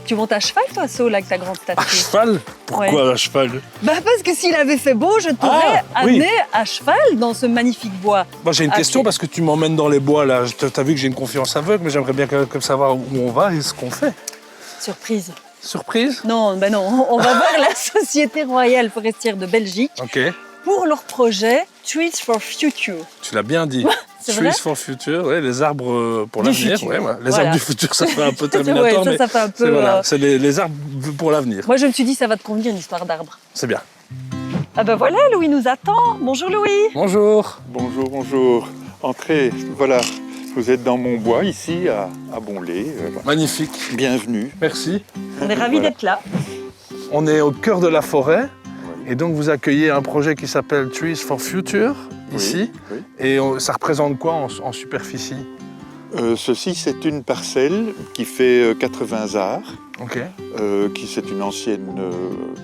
Tu montes à cheval, toi, Saul, avec ta grande statue? À cheval? Pourquoi à cheval? Bah parce que s'il avait fait beau, je t'aurais amené à cheval dans ce magnifique bois. Moi j'ai une question parce que tu m'emmènes dans les bois là. T'as vu que j'ai une confiance aveugle, mais j'aimerais bien quand même savoir où on va et ce qu'on fait. Surprise. Surprise? Non, bah non, on va voir la Société Royale Forestière de Belgique Ok. pour leur projet Trees for Future. Tu l'as bien dit. C'est vrai? Trees for Future, ouais, les arbres pour Du l'avenir. futur. Ouais, ouais. Les Voilà. arbres du futur, ça fait un peu Terminator, Ouais, mais ça fait un peu. c'est les arbres pour l'avenir. Moi, je me suis dit, ça va te convenir, une histoire d'arbre. C'est bien. Ah ben voilà, Louis nous attend. Bonjour Louis. Bonjour. Bonjour, bonjour. Entrez, voilà, vous êtes dans mon bois ici à Bonlé. Voilà. Magnifique. Bienvenue. Merci. On est ravis Voilà. d'être là. On est au cœur de la forêt et donc vous accueillez un projet qui s'appelle Trees for Future ici. Oui. Et ça représente quoi en superficie? Ceci, c'est une parcelle qui fait 80 arts. Ok. C'est une ancienne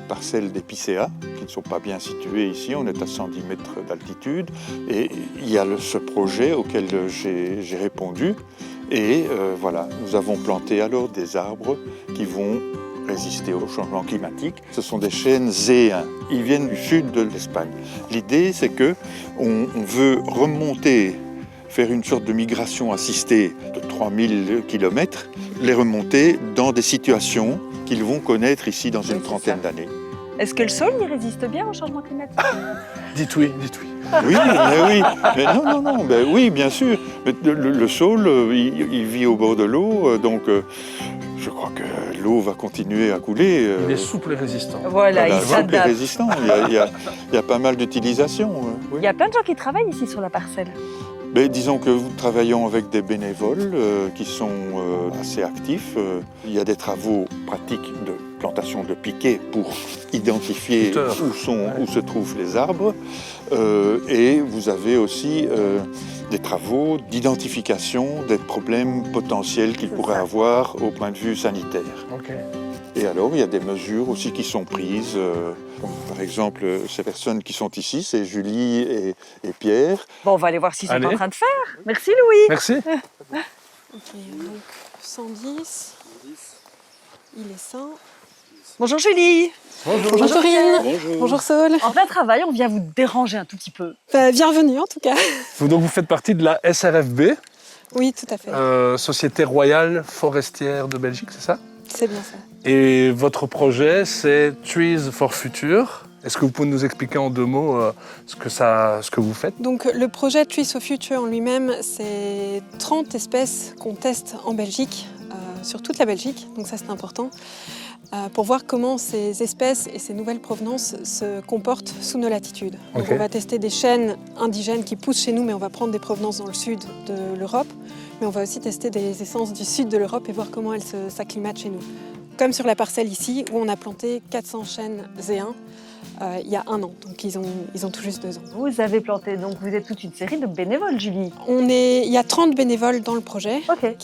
parcelle d'épicéas qui ne sont pas bien situées ici. On est à 110 mètres d'altitude. Et il y a ce projet auquel j'ai répondu. Et voilà, nous avons planté alors des arbres qui vont résister au changement climatique. Ce sont des chênes zéens. Ils viennent du sud de l'Espagne. L'idée, c'est qu'on veut remonter, faire une sorte de migration assistée de 3000 km, les remonter dans des situations qu'ils vont connaître ici dans une trentaine d'années. Est-ce que le sol y résiste bien au changement climatique? Dites oui, dites oui. Oui, mais non, ben oui, bien sûr. Mais le saule, il vit au bord de l'eau, donc je crois que l'eau va continuer à couler. Il est souple et résistant. Voilà, il souple et s'adapte. résistant. Il y a pas mal d'utilisations. Oui. Il y a plein de gens qui travaillent ici sur la parcelle. Mais disons que nous travaillons avec des bénévoles qui sont assez actifs. Il y a des travaux pratiques de plantation de piquets pour identifier où se trouvent les arbres. Et vous avez aussi des travaux d'identification des problèmes potentiels qu'ils pourraient avoir au point de vue sanitaire. Ok. Et alors, il y a des mesures aussi qui sont prises. Comme par exemple, ces personnes qui sont ici, c'est Julie et Pierre. Bon, on va aller voir ce qu'ils sont Allez. en train de faire. Merci Louis. Merci. Ok, donc 110. Il est 100. Bonjour Julie. Bonjour. Bonjour Corinne. Bonjour Saul. En plein travail, on vient vous déranger un tout petit peu. Bienvenue en tout cas. Donc vous faites partie de la SRFB, Oui, tout à fait. Société Royale Forestière de Belgique, c'est ça? C'est bien ça. Et votre projet, c'est Trees for Future. Est-ce que vous pouvez nous expliquer en deux mots ce que vous faites? Donc le projet Trees for Future en lui-même, c'est 30 espèces qu'on teste en Belgique, sur toute la Belgique, donc ça c'est important, pour voir comment ces espèces et ces nouvelles provenances se comportent sous nos latitudes. Donc Ok. on va tester des chênes indigènes qui poussent chez nous, mais on va prendre des provenances dans le sud de l'Europe. Mais on va aussi tester des essences du sud de l'Europe et voir comment elles s'acclimatent chez nous. Comme sur la parcelle ici, où on a planté 400 chênes zéens il y a 1 an. Donc ils ont tout juste 2 ans. Vous avez planté, donc vous êtes toute une série de bénévoles, Julie. Il y a 30 bénévoles dans le projet Ok.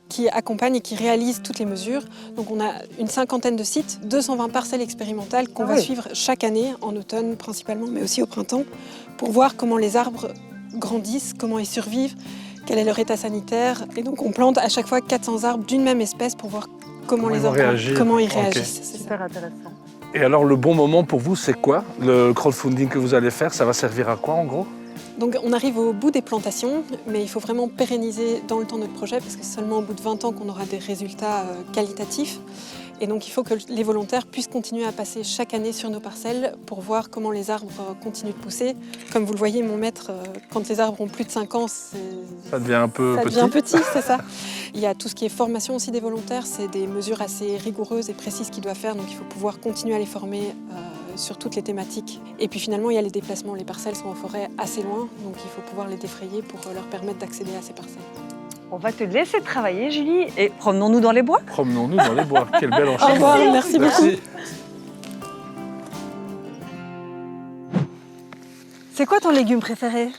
qui accompagnent et qui réalisent toutes les mesures. Donc on a une 50aine de sites, 220 parcelles expérimentales qu'on Ah va oui. suivre chaque année, en automne principalement, mais aussi au printemps, pour voir comment les arbres grandissent, comment ils survivent, quel est leur état sanitaire. Et donc on plante à chaque fois 400 arbres d'une même espèce pour voir comment Comment les ils vont arbres réagir. comment ils Ok. réagissent. c'est ça. Super intéressant. Et alors le bon moment pour vous, c'est quoi? Le crowdfunding que vous allez faire, ça va servir à quoi en gros? Donc on arrive au bout des plantations, mais il faut vraiment pérenniser dans le temps notre projet parce que c'est seulement au bout de 20 ans qu'on aura des résultats qualitatifs. Et donc il faut que les volontaires puissent continuer à passer chaque année sur nos parcelles pour voir comment les arbres continuent de pousser. Comme vous le voyez, mon maître, quand les arbres ont plus de 5 ans, Ça devient un peu ça petit. devient petit, c'est ça. Il y a tout ce qui est formation aussi des volontaires, c'est des mesures assez rigoureuses et précises qu'ils doivent faire, donc il faut pouvoir continuer à les former sur toutes les thématiques. Et puis finalement, il y a les déplacements. Les parcelles sont en forêt assez loin, donc il faut pouvoir les défrayer pour leur permettre d'accéder à ces parcelles. On va te laisser travailler, Julie, et promenons-nous dans les bois. Promenons-nous dans les bois. Quel bel Au enchaînement. revoir, merci beaucoup. Merci. C'est quoi ton légume préféré?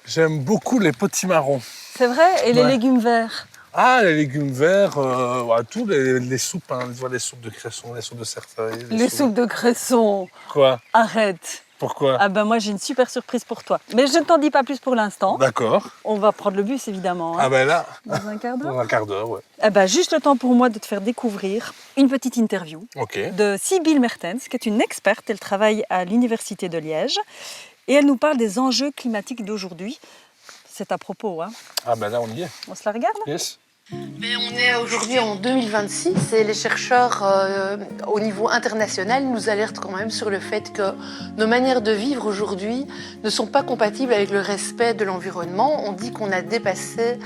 J'aime beaucoup les potimarrons. C'est vrai? Et les Ouais. légumes verts? Ah, les légumes verts, tous les soupes, hein, les soupes de cresson, les soupes de cerfeuil. Les soupes de cresson. Quoi? Arrête. Pourquoi? Ah ben moi j'ai une super surprise pour toi. Mais je ne t'en dis pas plus pour l'instant. D'accord. On va prendre le bus évidemment. Ah ben là, Dans un quart d'heure. dans un quart d'heure, ouais. Ah ben, juste le temps pour moi de te faire découvrir une petite interview Ok. de Sibylle Mertens, qui est une experte. Elle travaille à l'Université de Liège et elle nous parle des enjeux climatiques d'aujourd'hui. C'est à propos, hein. Ah ben là, on y est. On se la regarde? Yes. Mais on est aujourd'hui en 2026 et les chercheurs au niveau international nous alertent quand même sur le fait que nos manières de vivre aujourd'hui ne sont pas compatibles avec le respect de l'environnement. On dit qu'on a dépassé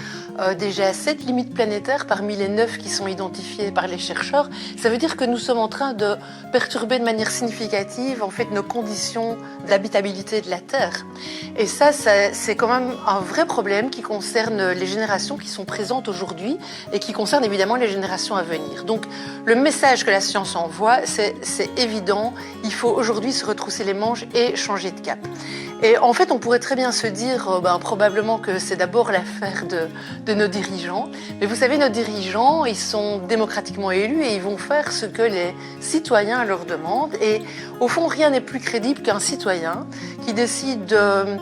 déjà 7 limites planétaires parmi les 9 qui sont identifiées par les chercheurs. Ça veut dire que nous sommes en train de perturber de manière significative en fait nos conditions d'habitabilité de la Terre. Et ça c'est quand même un vrai problème qui concerne les générations qui sont présentes aujourd'hui et qui concerne évidemment les générations à venir. Donc le message que la science envoie, c'est évident, il faut aujourd'hui se retrousser les manches et changer de cap. Et en fait, on pourrait très bien se dire probablement que c'est d'abord l'affaire de nos dirigeants. Mais vous savez, nos dirigeants, ils sont démocratiquement élus et ils vont faire ce que les citoyens leur demandent. Et au fond, rien n'est plus crédible qu'un citoyen qui décide de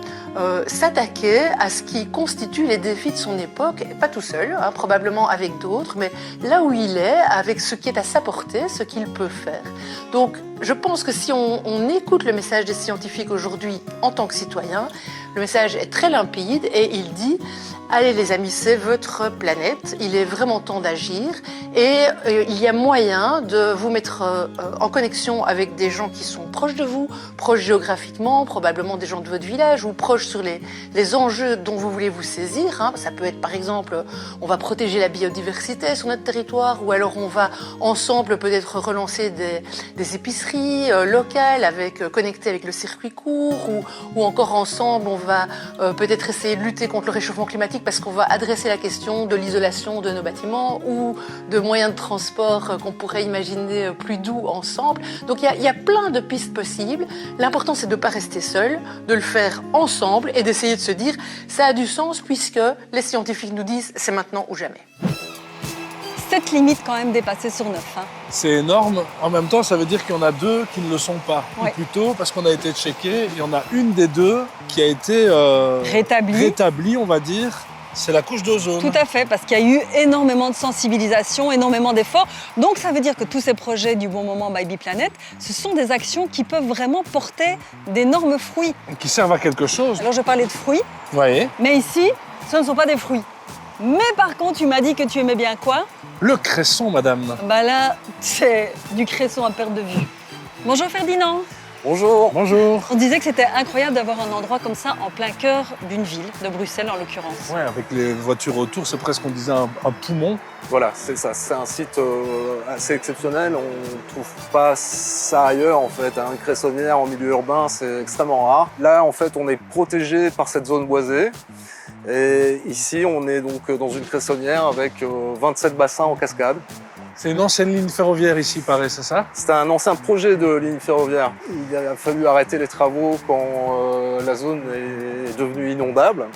s'attaquer à ce qui constitue les défis de son époque, et pas tout seul, hein, probablement avec d'autres, mais là où il est, avec ce qui est à sa portée, ce qu'il peut faire. Donc, je pense que si on écoute le message des scientifiques aujourd'hui en tant que citoyen, le message est très limpide et il dit « Allez les amis, c'est votre planète, il est vraiment temps d'agir et il y a moyen de vous mettre en connexion avec des gens qui sont proches de vous, proches géographiquement, probablement des gens de votre village ou proches sur les enjeux dont vous voulez vous saisir. Hein. Ça peut être par exemple, on va protéger la biodiversité sur notre territoire ou alors on va ensemble peut-être relancer des épiceries locales connectées avec le circuit court ou encore ensemble on va peut-être essayer de lutter contre le réchauffement climatique parce qu'on va adresser la question de l'isolation de nos bâtiments ou de moyens de transport qu'on pourrait imaginer plus doux ensemble. Donc il y a plein de pistes possibles. L'important c'est de ne pas rester seul, de le faire ensemble et d'essayer de se dire ça a du sens puisque les scientifiques nous disent c'est maintenant ou jamais. 7 limites quand même dépassées sur 9. Hein. C'est énorme. En même temps, ça veut dire qu'il y en a 2 qui ne le sont pas. Ouais. Ou plutôt, parce qu'on a été checké, il y en a une des 2 qui a été rétablie, on va dire. C'est la couche d'ozone. Tout à fait, parce qu'il y a eu énormément de sensibilisation, énormément d'efforts. Donc ça veut dire que tous ces projets du Bon Moment by Biplanet, ce sont des actions qui peuvent vraiment porter d'énormes fruits. Qui servent à quelque chose. Alors je parlais de fruits, Voyez. mais ici, ce ne sont pas des fruits. Mais par contre, tu m'as dit que tu aimais bien quoi? Le cresson, madame. Bah là, c'est du cresson à perte de vue. Bonjour Ferdinand. Bonjour. Bonjour. On disait que c'était incroyable d'avoir un endroit comme ça en plein cœur d'une ville, de Bruxelles en l'occurrence. Ouais, avec les voitures autour, c'est presque, on disait, un poumon. Voilà, c'est ça. C'est un site assez exceptionnel. On ne trouve pas ça ailleurs, en fait. Une cressonnière en milieu urbain, c'est extrêmement rare. Là, en fait, on est protégé par cette zone boisée. Et ici, on est donc dans une cressonnière avec 27 bassins en cascade. C'est une ancienne ligne ferroviaire ici, paraît, c'est ça? C'était un ancien projet de ligne ferroviaire. Il a fallu arrêter les travaux quand la zone est devenue inondable.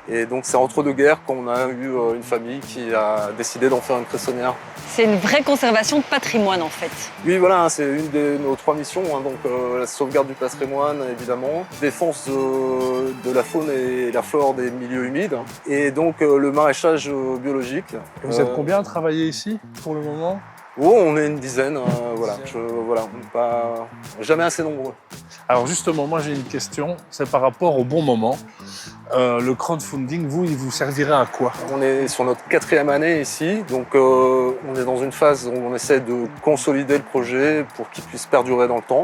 Et donc c'est entre deux guerres qu'on a eu une famille qui a décidé d'en faire une cressonnière. C'est une vraie conservation de patrimoine en fait. Oui, voilà, c'est une de nos 3 missions. Donc la sauvegarde du patrimoine, évidemment, défense de la faune et la flore des milieux humides, et donc le maraîchage biologique. Vous êtes combien à travailler ici pour le moment? Oh, on est une dizaine, voilà. On n'est pas jamais assez nombreux. Alors justement, moi j'ai une question, c'est par rapport au Bon Moment. Le crowdfunding, vous, il vous servirait à quoi? On est sur notre 4e année ici, donc on est dans une phase où on essaie de consolider le projet pour qu'il puisse perdurer dans le temps.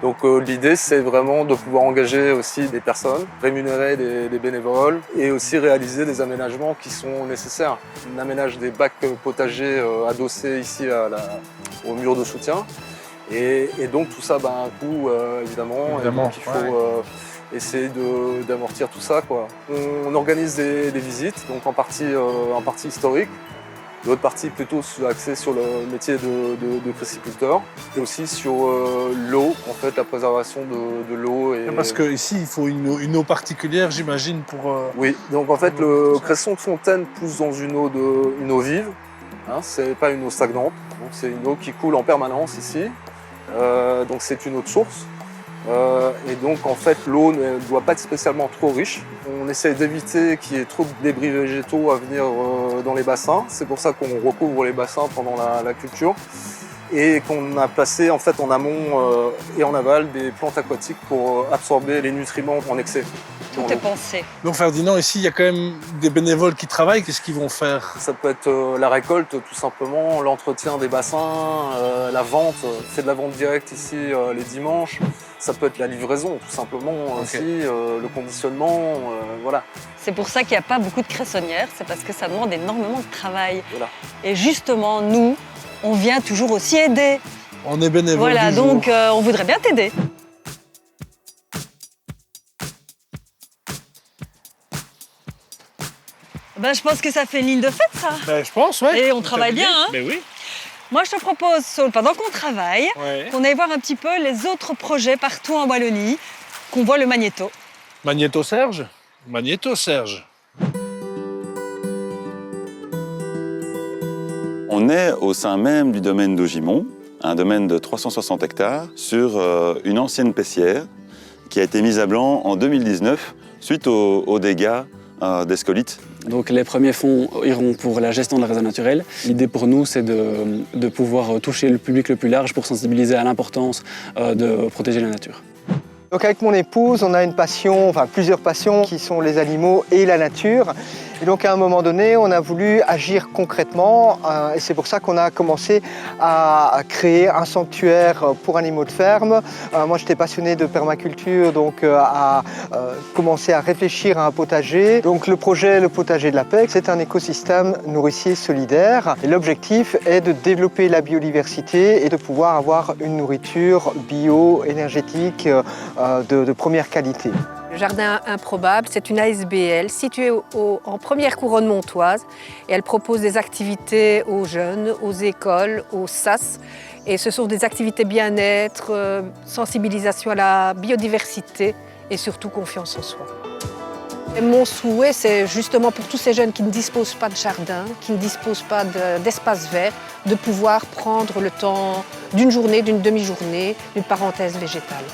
Donc l'idée, c'est vraiment de pouvoir engager aussi des personnes, rémunérer des bénévoles et aussi réaliser des aménagements qui sont nécessaires. On aménage des bacs potagers adossés ici au mur de soutien. Et donc tout ça a un coût, évidemment. Et donc il faut essayer d'amortir tout ça, quoi. On organise des visites, donc en partie historique. L'autre partie plutôt axée sur le métier de cressiculteur et aussi sur l'eau, en fait, la préservation de l'eau. Parce qu'ici, il faut une eau particulière, j'imagine, pour... Oui, donc en fait, le cresson de fontaine pousse dans une eau vive. Hein, c'est pas une eau stagnante, donc c'est une eau qui coule en permanence ici. Donc c'est une eau de source. Et donc en fait l'eau ne doit pas être spécialement trop riche. On essaie d'éviter qu'il y ait trop de débris végétaux à venir dans les bassins. C'est pour ça qu'on recouvre les bassins pendant la culture. Et qu'on a placé en fait en amont et en aval des plantes aquatiques pour absorber les nutriments en excès. Tout est pensé. Donc Ferdinand, ici, il y a quand même des bénévoles qui travaillent. Qu'est-ce qu'ils vont faire? Ça peut être la récolte tout simplement, l'entretien des bassins, la vente, c'est de la vente directe ici les dimanches. Ça peut être la livraison tout simplement aussi, le conditionnement, voilà. C'est pour ça qu'il n'y a pas beaucoup de cressonnières, c'est parce que ça demande énormément de travail. Voilà. Et justement, nous, on vient toujours aussi aider. On est bénévoles. Voilà, du jour. donc on voudrait bien t'aider. Ben, je pense que ça fait une ligne de fête, ça. Ben, je pense, ouais. Et on travaille bien, hein. Mais oui. Moi, je te propose, Saul, pendant qu'on travaille, Ouais. qu'on aille voir un petit peu les autres projets partout en Wallonie, qu'on voit le magnéto. Magnéto Serge? Magnéto Serge. On est au sein même du domaine d'Augimont, un domaine de 360 hectares, sur une ancienne pessière qui a été mise à blanc en 2019 suite aux dégâts des scolytes. Donc les premiers fonds iront pour la gestion de la réserve naturelle. L'idée pour nous, c'est de pouvoir toucher le public le plus large pour sensibiliser à l'importance de protéger la nature. Donc avec mon épouse, on a une passion, enfin plusieurs passions qui sont les animaux et la nature. Et donc à un moment donné, on a voulu agir concrètement et c'est pour ça qu'on a commencé à créer un sanctuaire pour animaux de ferme. Moi j'étais passionné de permaculture, donc à commencer à réfléchir à un potager. Donc le projet Le Potager de la Paix, c'est un écosystème nourricier solidaire. Et l'objectif est de développer la biodiversité et de pouvoir avoir une nourriture bio, énergétique, de première qualité. Le jardin improbable, c'est une ASBL située en première couronne montoise et elle propose des activités aux jeunes, aux écoles, aux SAS. Et ce sont des activités bien-être, sensibilisation à la biodiversité et surtout confiance en soi. Et mon souhait, c'est justement pour tous ces jeunes qui ne disposent pas de jardin, qui ne disposent pas d'espace vert, de pouvoir prendre le temps d'une journée, d'une demi-journée, d'une parenthèse végétale.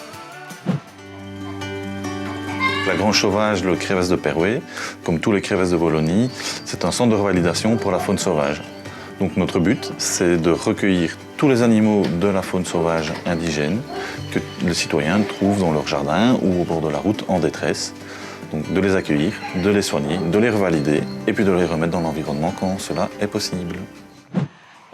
La Grange Sauvage, le Crévesse de Perouet, comme tous les crévesses de Wallonie, c'est un centre de revalidation pour la faune sauvage. Donc notre but, c'est de recueillir tous les animaux de la faune sauvage indigène que les citoyens trouvent dans leur jardin ou au bord de la route en détresse. Donc de les accueillir, de les soigner, de les revalider et puis de les remettre dans l'environnement quand cela est possible.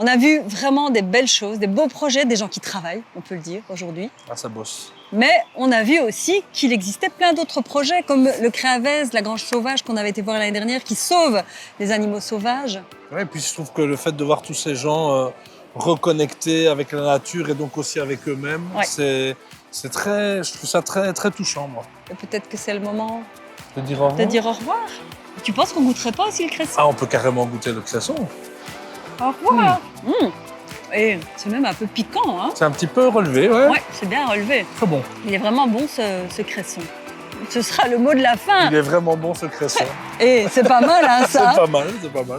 On a vu vraiment des belles choses, des beaux projets, des gens qui travaillent, on peut le dire aujourd'hui. Ah, ça bosse. Mais on a vu aussi qu'il existait plein d'autres projets, comme le Créavès, la Grange Sauvage qu'on avait été voir l'année dernière, qui sauve les animaux sauvages. Ouais, et puis je trouve que le fait de voir tous ces gens reconnectés avec la nature et donc aussi avec eux-mêmes, Ouais. c'est très, je trouve ça très, très touchant, moi. Et peut-être que c'est le moment De dire au revoir. de dire au revoir. Tu penses qu'on goûterait pas aussi le cresson? Ah, on peut carrément goûter le cresson. Au revoir. Et c'est même un peu piquant, hein? C'est un petit peu relevé, ouais. Ouais, c'est bien relevé. Très bon. Il est vraiment bon ce cresson. Ce sera le mot de la fin. Il est vraiment bon, ce cresson. Et c'est pas mal, hein, ça. C'est pas mal, c'est pas mal.